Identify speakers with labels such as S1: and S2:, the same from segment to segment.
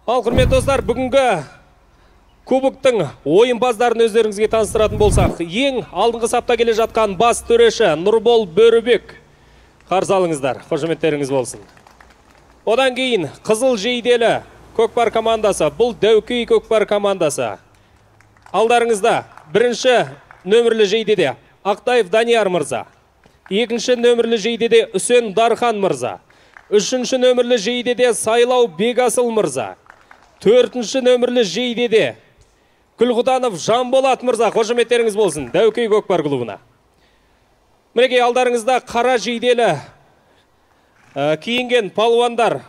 S1: Ал құрметті достар, бүгінгі кубоктың ойынбаздарын өздеріңізге таныстыратын болсақ, ең алдыңғы сапта келе жатқан бас төреші Нұрбол Бөрібек. Қарсы алыңыздар, қошеметтеріңіз болсын. Одан кейін қызыл жейделі көкпар командасы, бұл Дәукей көкпар командасы. Алдарыңызда бірінші нөмірлі жейдеде Ақтаев Данияр мырза, екінші нөмірлі жейдеде Үсен Дархан мырза, үшінші нөмірлі жейдеде Сайлау Бегасыл мырза, төртінші нөмірлі жейдеде Күлғұданов Жанболат мырза. Қошеметтеріңіз болсын Дәукей көкпар клубына. Мінекей алдарыңызда қара жейделі киінген палуандар.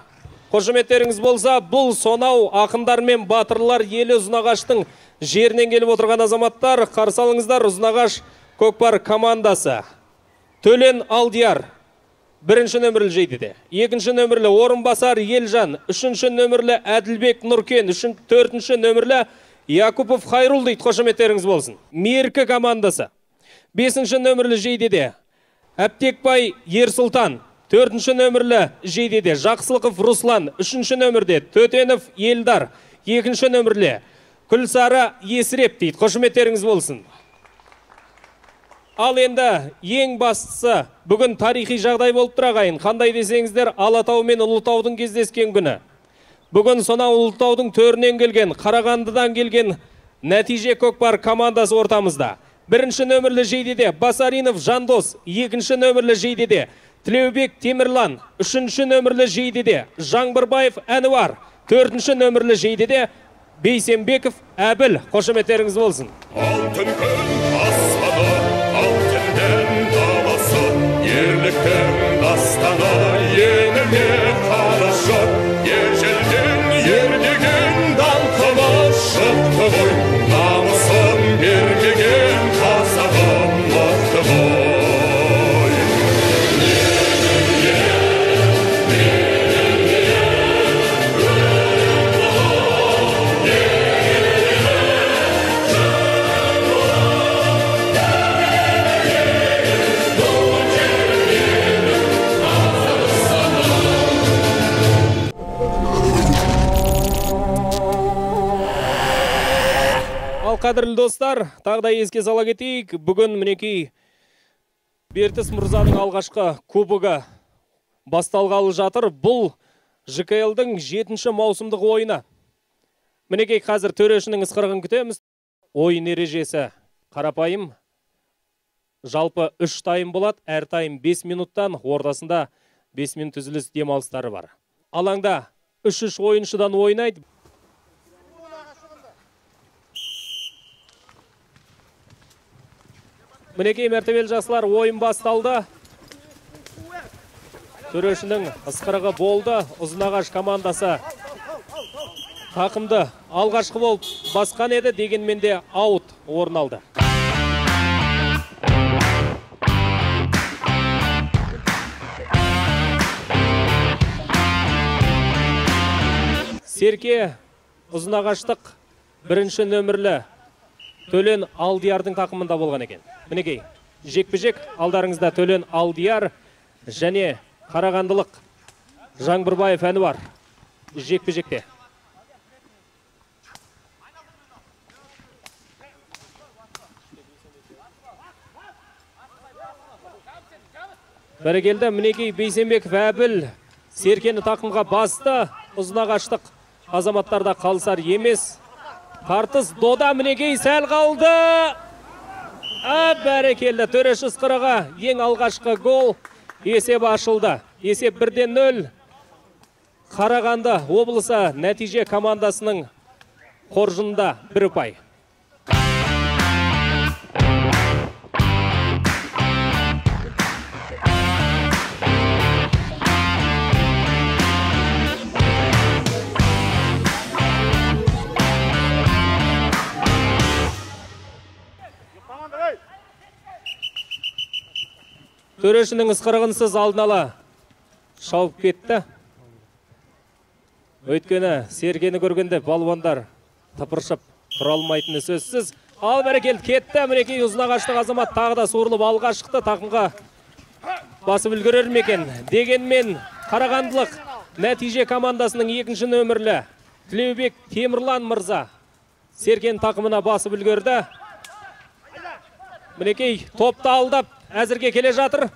S1: Қошеметтеріңіз болса, бұл сонау ақындар мен батырлар елі Ұзынағаштың жерінен келіп отырған азаматтар. Қарсы алыңыздар, Ұзынағаш көкпар командасы. Төлен Алдияр бірінші нөмірлі жейдеде, екінші нөмірлі Орынбасар Елжан, үшінші нөмірлі Әділбек Нұркен, төртінші нөмірлі Якупов Хайрул дейді. Қошеметтеріңіз болсын. Меркі командасы. Бесінші нөмірлі жейдеде Әптекбай Ерсұлтан, төртінші нөмірлі жейдеде Жақсылықов Руслан, үшінші нөмірде Төтенов Елдар, екінші нөмірлі Күлсары Есіреп дейді. Қошеметтеріңіз болсын. Ал енді ең бастысы, бүгін тарихи жағдай болып тұр ағайын. Қандай десеңіздер, Алатау мен Ұлытаудың кездескен күні. Бүгін сонау Ұлытаудың төрінен келген, Қарағандыдан келген нәтиже көкпар командасы ортамызда. Бірінші нөмірлі жейдеде Басаринов Жандос, екінші нөмірлі жейдеде Тілеубек Темірлан, үшінші нөмірлі жейдеде Жаңбырбаев Әнуар, төртінші нөмірлі жейдеде Бейсенбеков Әбіл. Қошеметтеріңіз болсын.
S2: Алтын күн аспаны, алтынден даласы, ерліктің дастаны, еңіне қарашы, ежелден ердеген даңқымыз шықты ғой, намысын бермеген қазағым мықты ғой.
S1: Қадірлі достар, тағда еске сала кетейік, бүгін мінекей Бертіс Мұрзаның алғашқы кубогы басталғалы жатыр. Бұл ЖКЛ-дің 7-ші маусымдық ойыны. Мінекей қазір төрешінің ысқырығын күтеміз. Ойын ережесі қарапайым. Жалпы 3 тайм болады, әр тайм 5 минуттан, ортасында 5 минут үзіліс демалыстары бар. Алаңда 3 ойыншыдан ойнайды. Мінекей мәртебелі жасылар, ойын басталды. Төрешінің ысқырығы болды. Ұзынағаш командасы тақымды алғашқы болып басқан еді, дегенмен де аут орын алды. Серке Ұзынағаштық бірінші нөмірлі Төлен Алдиярдың тақымында болған екен. Мінекей, жекпе-жек алдарыңызда Төлен Алдияр және Қарағандылық Жаңбырбаев Әнуар жекпе-жекте. Бәрекелді, мінекей Бейсенбеков Әбіл Серкені тақымға басты. Ұзынағаштық азаматтарда қалысар емес. Тартыс дода, мінекей сәл қалды. Бәрекелді, төреші ысқырығы ең алғашқы гол. Есеп ашылды. Есеп 1-0. Қарағанды облысы нәтиже командасының қоржынында 1 ұпай. Төрешінің ысқырығынсыз алдын ала шауып кетті. Өйткені Сергені көргенде балуандар тыпыршып тұра алмайтыны сөзсіз. Ал бәрекелді кетті. Мінекей Ұзынағаштық азамат тағы да суырылып алға шықты. Тақымға басып үлгерер ме екен. Дегенмен Қарағандылық нәтиже командасының екінші нөмірлі Тілеубек Темірлан мырза Серкен тақымына басып үлгерді. Мінекей топты алдап әзірге келе жатыр.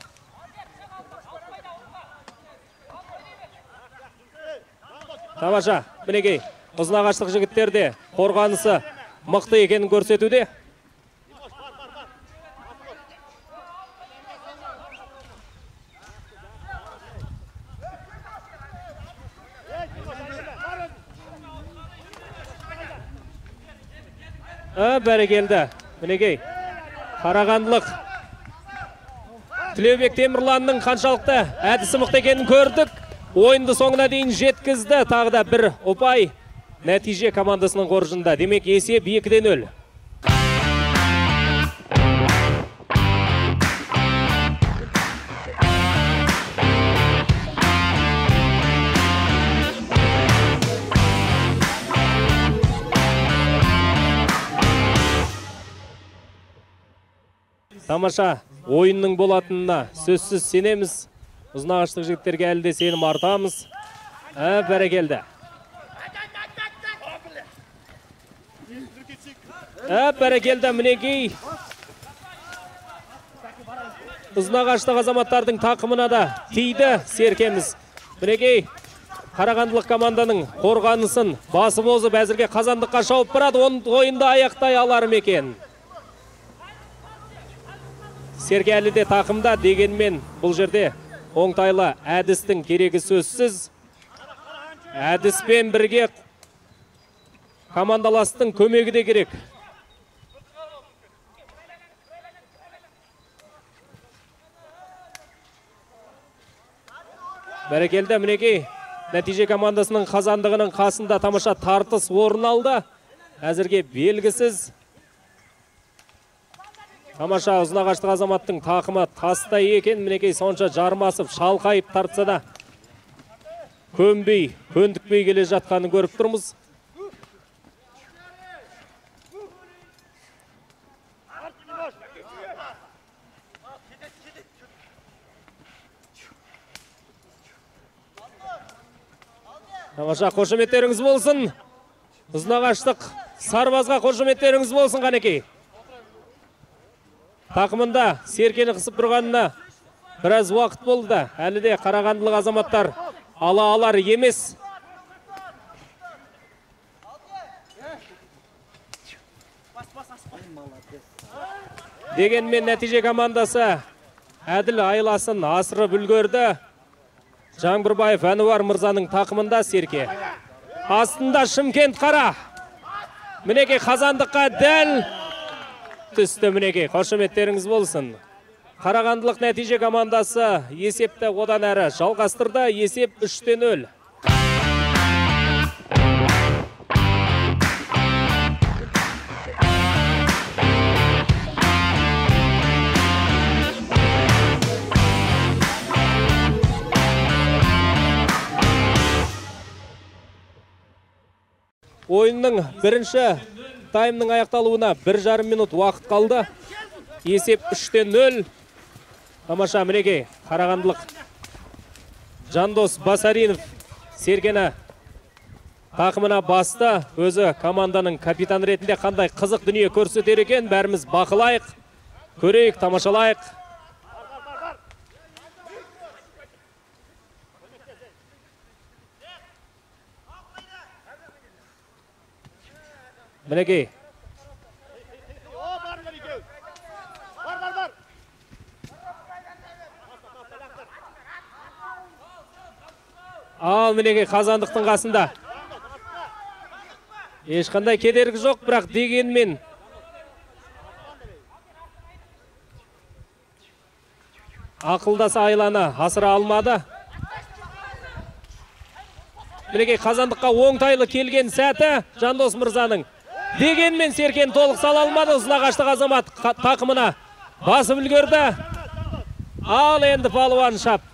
S1: Тамаша, мінекей ұзын ағаштық жігіттерде қорғанысы мықты екенін көрсетуде. Бәрекелді. Мінекей Қарағандылық Тілеубек Темірланның қаншалықты әдісі мықты екенін көрдік. Ойынды соңына дейін жеткізді. Тағы да бір ұпай нәтиже командасының қоржында. Демек есеп 2-0. Тамаша ойынның болатынына сөзсіз сенеміз. Ұзын ағаштық жігіттерге әлі де сенім артамыз. Бәрекелді. Бәрекелді, мінекей ұзын ағаштық азаматтардың тақымына да тиді серкеміз. Мінекей Қарағандылық команданың қорғанысын басып озып әзірге Қазандыққа шауып барады. Ойынды аяқтай алар ма екен? Серке әлі де тақымда, дегенмен бұл жерде оңтайлы әдістің керегі сөзсіз. Әдіспен бірге командаластың көмегі де керек. Бәрекелді, мінекей нәтиже командасының Қазандығының қасында тамаша тартыс орын алды. Әзірге белгісіз. Тамаша ұзын ағаштық азаматтың тақымы тастай екен. Мінекей сонша жармасып, шалқайып тартса да көндікпей келе жатқанын көріп тұрмыз. Тамаша, қошеметтеріңіз болсын. Ұзын ағаштық сарбазға қошеметтеріңіз болсын, Қанекей. Тақымында Серкені қысып тұрғанына біраз уақыт болды. Әлі де Қарағандылық азаматтар ала алар емес. Дегенмен нәтиже командасы әділ айласын асырып үлгерді. Жаңбырбаев Әнуар мырзаның тақымында Серке. Астында Шымкент Қара. Мінекей Қазандыққа дәл түсті. Мінекей қошеметтеріңіз болсын. Қарағандылық нәтиже командасы есепті одан әрі жалғастырды. Есеп 3-0. Ойынның бірінші таймның аяқталуына 1,5 минут уақыт қалды. Есеп 3-0. Тамаша, мінекей Қарағандылық Жандос Басаринов Серкені тақымына басты. Өзі команданың капитан ретінде қандай қызық дүние көрсетер екен, бәріміз бақылайық, көрейік, тамашалайық. Мінекей ал мінекей Қазандықтың қасында ешқандай кедергі жоқ, бірақ дегенмен ақылдаса айланы асыра алмады. Мінекей Қазандыққа оңтайлы келген сәті Жандос мырзаның. Дегенмен Серкен толық сала алмады. Ұзын ағаштық азамат тақымына басып үлгерді. Ал енді палуан шап.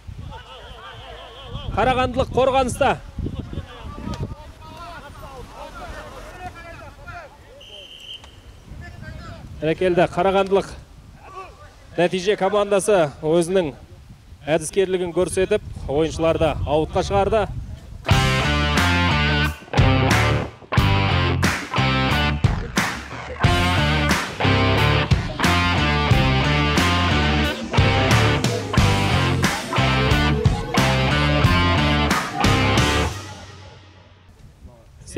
S1: Қарағандылық қорғаныста. Келді Қарағандылық нәтиже командасы өзінің әдіскерлігін көрсетіп, ойыншыларды аутқа шығарды.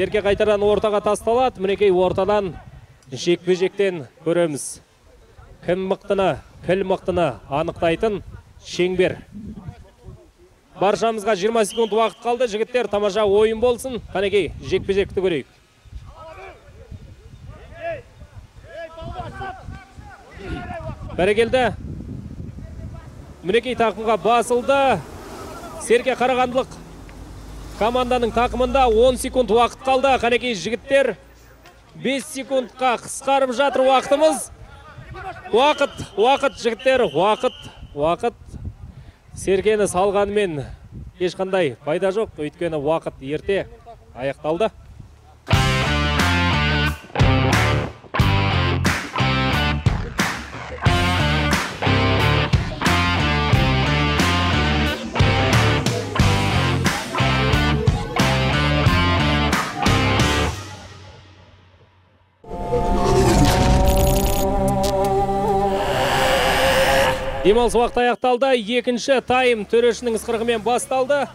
S1: Серке қайтадан ортаға тасталады. Мінекей ортадан жекпе-жектен көреміз. Кім мықтыны, кіл мықтыны анықтайтын шеңбер. Баршамызға 20 секунд уақыт қалды. Жігіттер, тамаша ойын болсын. Қанекей, жекпе-жекті көрейік. Бәрекелді. Мінекей тақымға басылды. Серке Қарағандылық команданың тақымында 10 секунд уақыт қалды. Қанекей жігіттер, 5 секундқа қысқарып жатыр уақытымыз. Уақыт жігіттер, уақыт. Серкені салғанымен ешқандай пайда жоқ, өйткені уақыт ерте аяқталды. Демалыс уақыт аяқталды. Екінші тайм төрешінің ысқырығымен басталды.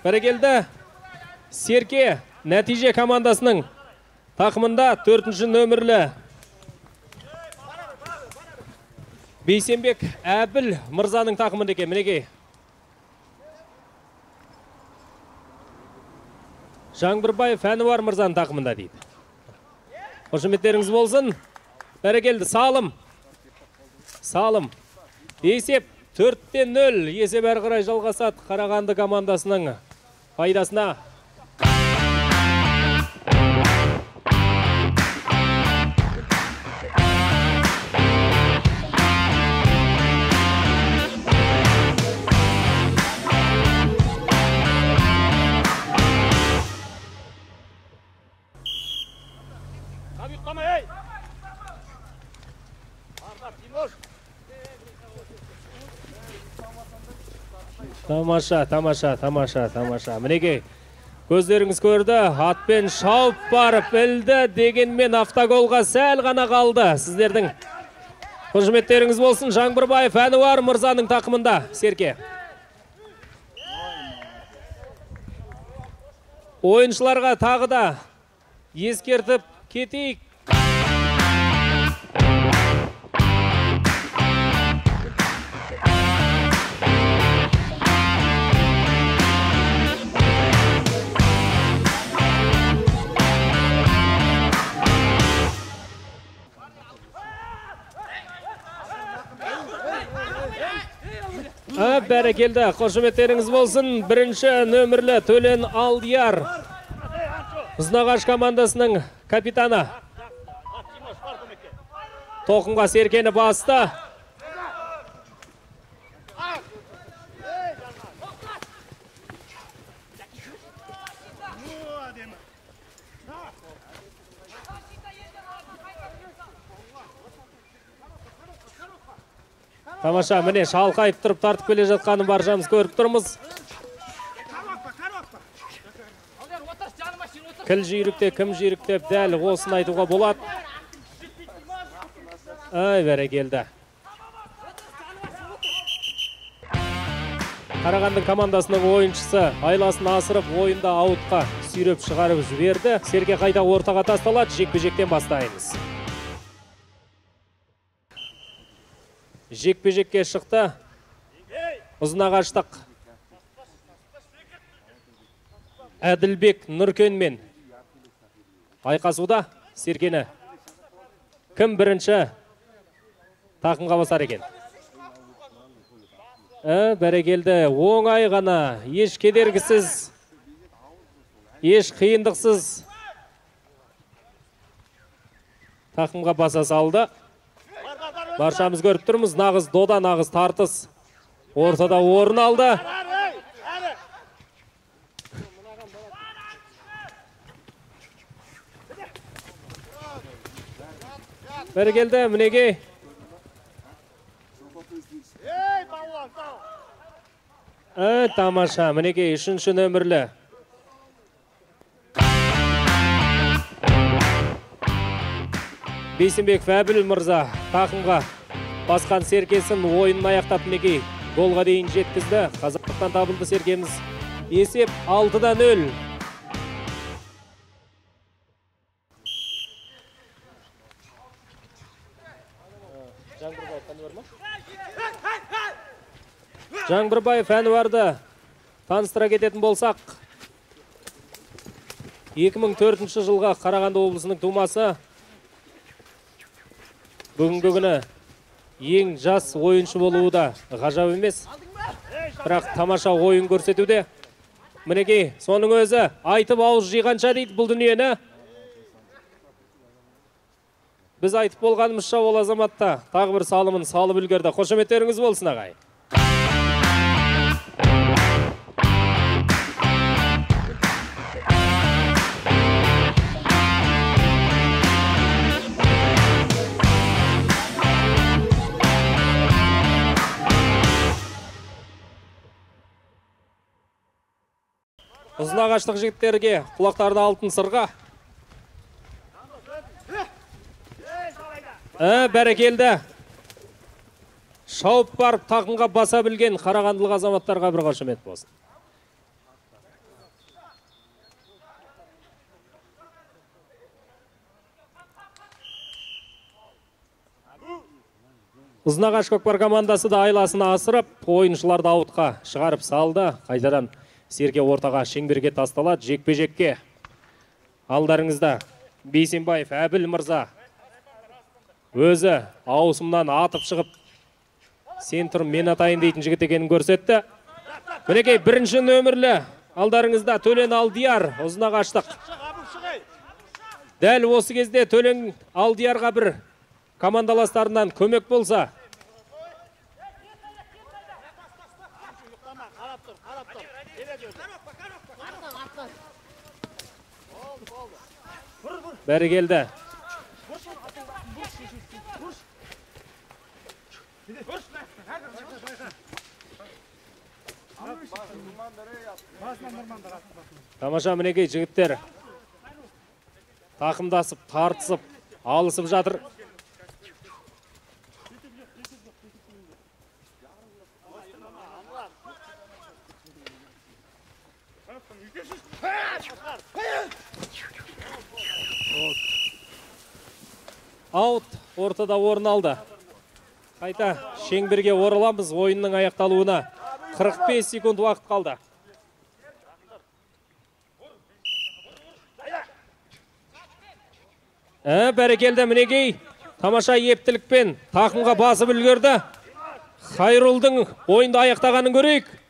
S1: Бәрекелді. Серке нәтиже командасының тақымында 4-ші нөмірлі Бейсенбек Әбіл мырзаның тақымында екен. Мінекей. Жаңбырбаев Әнуар мырзаның тақымында дейді. Қошеметтеріңіз болсын. Бәрекелді, салым. Есеп 4-0. Есеп әрі қарай жалғасады Қарағанды командасының пайдасына. Тамаша. Мінекей, көздеріңіз көрді, атпен шауып барып білді, дегенмен автоголға сәл ғана қалды. Сіздердің қошеметтеріңіз болсын. Жаңбырбаев Әнуар мырзаның тақымында Серке. Ойыншыларға тағы да ескертіп кетейік. Бәрекелді, қошеметтеріңіз болсын. Бірінші нөмірлі Төлен Алдияр, Ұзнағаш командасының капитаны. Тоқымға Серкені басты. Тамаша, міне шалқайып тұрып тартып келе жатқанын баршамыз көріп тұрмыз. Кіл жүйрікте, кім жүйріктеп, дәл осын айтуға болады. Бәрекелді. Қарағанды командасының ойыншысы айласын асырып, ойында аутқа сүйреп шығарып жіберді. Серке қайта ортаға тасталады, жекпе-жектен бастаймыз. Жекпе-жекке шықты. Ұзынағаштық Әділбек Нұркенмен айқасуда. Серкені кім бірінші тақымға басар екен? Бәрекелді, оңай ғана, еш кедергісіз, еш қиындықсыз тақымға баса салды. Баршамыз көріп тұрмыз, нағыз дода, нағыз тартыс ортада орын алды. Бәрекелді, мінекей. Тамаша, мінекей, 3-ші нөмірлі Бейсенбек Әбіл мырза тақымға басқан Серкесін ойынын аяқтап, мінекей голға дейін жеткізді. Қазақтан табылды сергеміз. Есеп 6-0. Жаңбырбаев Әнуарды таныстыра кететін болсақ, 2004 жылға Қарағанды облысының тумасы, бүгінгі күні ең жас ойыншы болуы да ғажап емес, бірақ тамаша ойын көрсетуде. Мінекей, соның өзі айтып ауыз жиғанша дейді бұл дүниені. Біз айтып болғанымызша ол азаматта тағы бір салымын салып үлгерді. Қошеметтеріңіз болсын ағай. Ұзынағаштық жігіттерге құлақтарды алтын сырға. Бәрекелді. Шауып барып тақымға баса білген қарағандылық азаматтарға бір қошемет болсын. Ұзынағаш көкпар командасы да айласын асырып, ойыншыларды аутқа шығарып салды. Қайтадан Серке ортаға шеңберге тасталады. Жекпе-жекке алдарыңызда Бейсенбаев Әбіл мырза өзі ауысымнан атып шығып, сен тұр мен атайын дейтін жігіт екенін көрсетті. Мінекей бірінші нөмірлі алдарыңызда Төлен Алдияр Ұзынағаштық. Дәл осы кезде Төлен Алдиярға бір командаластарынан көмек болса. Бәрі келді. Тамаша мінекей жігіттер тақымдасып, тартысып, алысып жатыр. Аут ортада орын алды. Қайта шеңберге ораламыз. Ойынның аяқталуына 45 секунд уақыт қалды. Бәрекелді мінекей. Тамаша ептілікпен тақымға басып үлгерді. Хайрулдың ойынды аяқтағанын көрейік.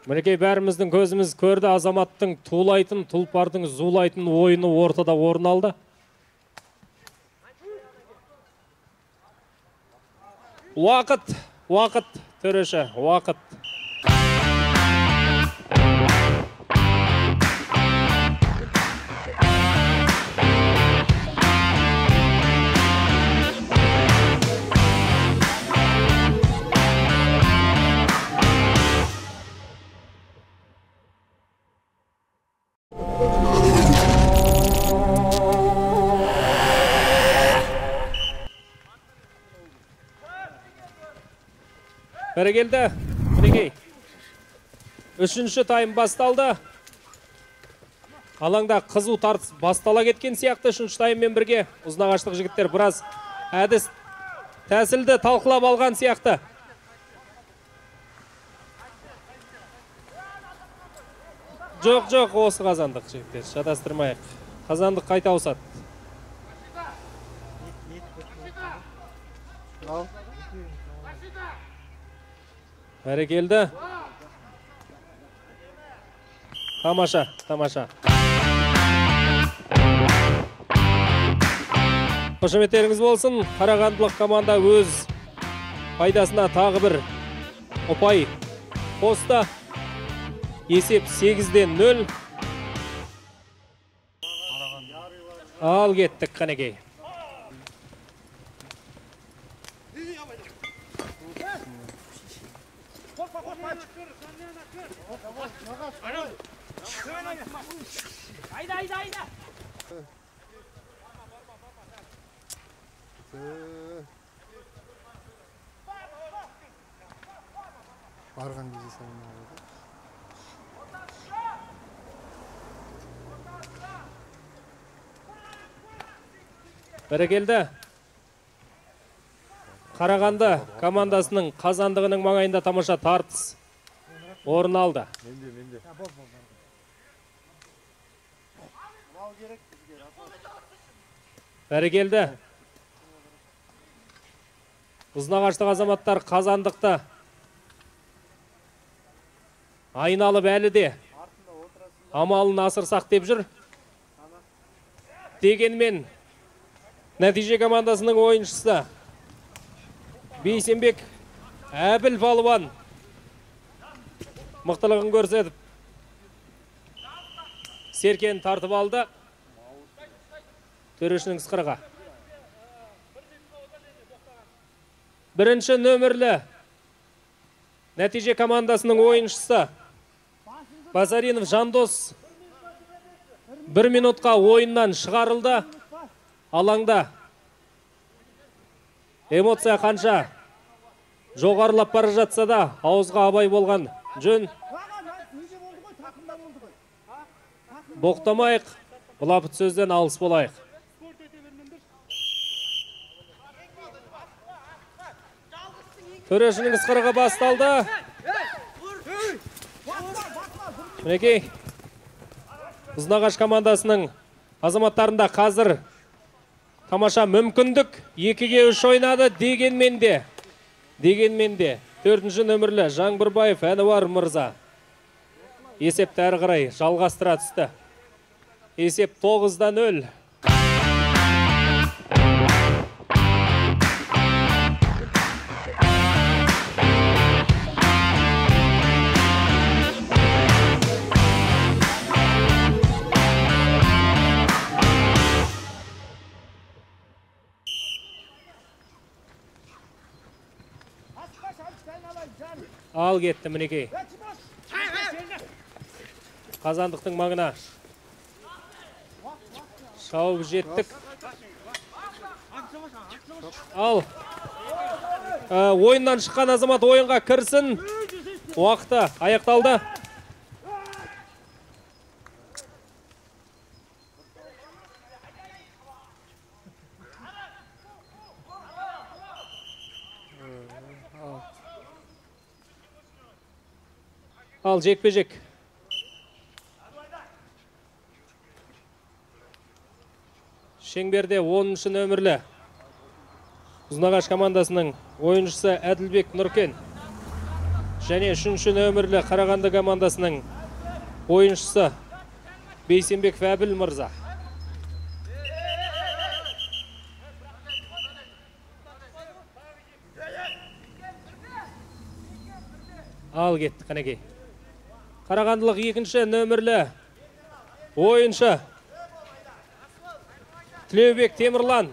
S1: Мінекей бәріміздің көзіміз көрді, азаматтың тулайтын, тұлпардың зулайтын ойыны ортада орын алды. Уақыт, төреші, уақыт. Бәрекелді, мінекей. Үшінші тайм басталды. Алаңда қызу тартыс бастала кеткен сияқты. Үшінші тайммен бірге Ұзынағаштық жігіттер біраз әдіс тәсілді талқылап алған сияқты. Жоқ, осы қазандық жігіттер. Шатастырмайық. Қазандық қайта ауысады. Бәрекелді. Тамаша. Қошеметтеріңіз болсын. Қарағандылық команда өз пайдасына тағы бір ұпай қосты. Есеп 8-0. Ал кеттік қанекей.
S3: Барған кезде салынады.
S1: Бәрекелді. Қарағанды командасының қазандығының маңайында тамаша тартыс орын алды. Бәрекелді. Ұзынағаштық азаматтар қазандықты айналып әлі де амалын асырсақ деп жүр. Дегенмен нәтиже командасының ойыншысы Бейсенбек Әбіл балуан мықтылығын көрсетіп Серкені тартып алды. Төрешінің ысқырға. Бірінші нөмірлі нәтиже командасының ойыншысы Базаринов Жандос 1 минутқа ойыннан шығарылды. Алаңда эмоция қанша жоғарылап бара жатса да ауызға абай болған жөн. Боқтамайық, бұлапыт сөзден алыс болайық. Төрешінің ысқырығы басталды. Мінекей, Ұзынағаш командасының азаматтарында қазір тамаша мүмкіндік 2-3 ойнады. Дегенмен де 4-ші нөмірлі Жаңбырбаев Әнуар мырза есепті әрі қарай жалғастыра түсті. Есеп 9-0. Ал кетті мінекей. Қазандықтың маңына шауып жеттік. Ал ойыннан шыққан азамат ойынға кірсін. Уақыты аяқталды. Ал жекпе-жек. Шеңберде 10-ші нөмірлі Ұзынағаш командасының ойыншысы Әділбек Нұркен және 3-ші нөмірлі Қарағанды командасының ойыншысы Бейсенбек Әбіл мырза. Ал кетті қанекей. Қарағандылық 2-ші нөмірлі ойыншы Тілеубек Темірлан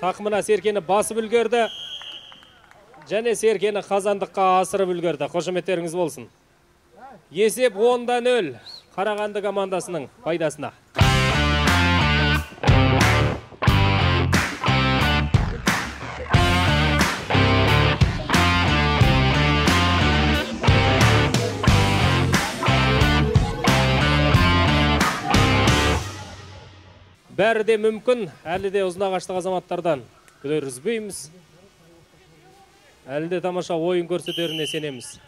S1: тақымына Серкені басып үлгерді және Серкені қазандыққа асырып үлгерді. Қошеметтеріңіз болсын. Есеп 10-0 Қарағанды командасының пайдасына. Бәрі де мүмкін, әлі де Ұзынағаштық азаматтардан күдер үзбейміз. Әлі де тамаша ойын көрсетеріне сенеміз.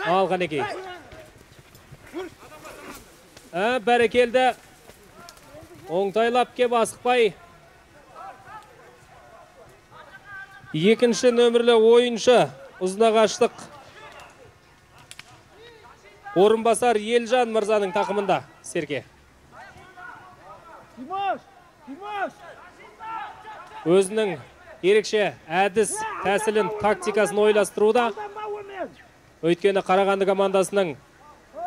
S1: Ал қанекей. Бәрекелді. Оңтайлап кеп асықпай. 2-ші нөмірлі ойыншы Ұзынағаштық орынбасар Елжан мырзаның тақымында Серке. Өзінің ерекше әдіс, тәсілін, тактикасын ойластыруда. Өйткені Қарағанды командасының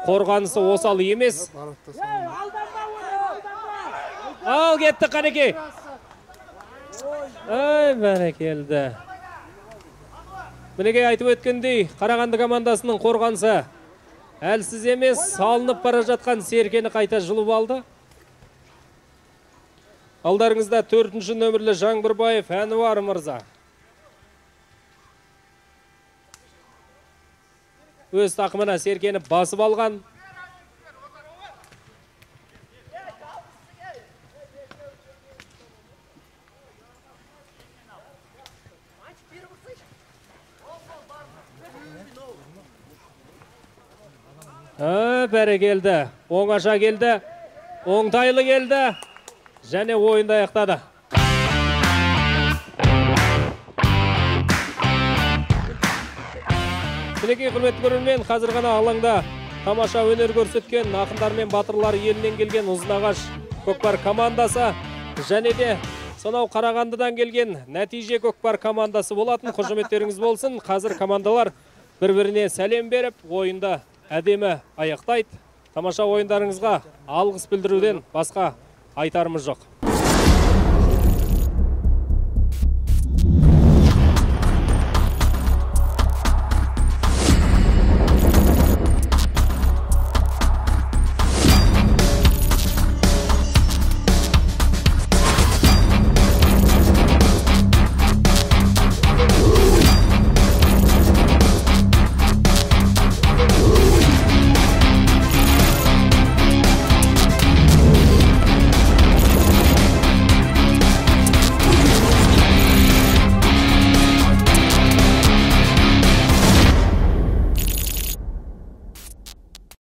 S1: қорғанысы осал емес.
S3: Баратта салам.
S1: Ал кетті Қанеке. Ай, бәрекелді. Мінеге айтып өткендей, Қарағанды командасының қорғанысы әлсіз емес, салынып бара жатқан Серкені қайта жұлып алды. Алдарыңызда 4-ші нөмірлі Жаңбырбаев Әнуар мырза. Өз тақымына Серкені басып алған. Бәрекелді. Оңаша келді. Оңтайлы келді. Және ойынды аяқтады. Мінекей құрметті көрермен, қазір ғана алаңда тамаша өнер көрсеткен ақындар мен батырлар елінен келген Ұзынағаш Көкпар командасы және де сонау Қарағандыдан келген Нәтиже Көкпар командасы болатын. Құрметтеріңіз болсын. Қазір командалар бір-біріне сәлем беріп, ойынды әдемі аяқтайды. Тамаша ойындарыңызға алғыс білдіруден басқа айтарымыз жоқ.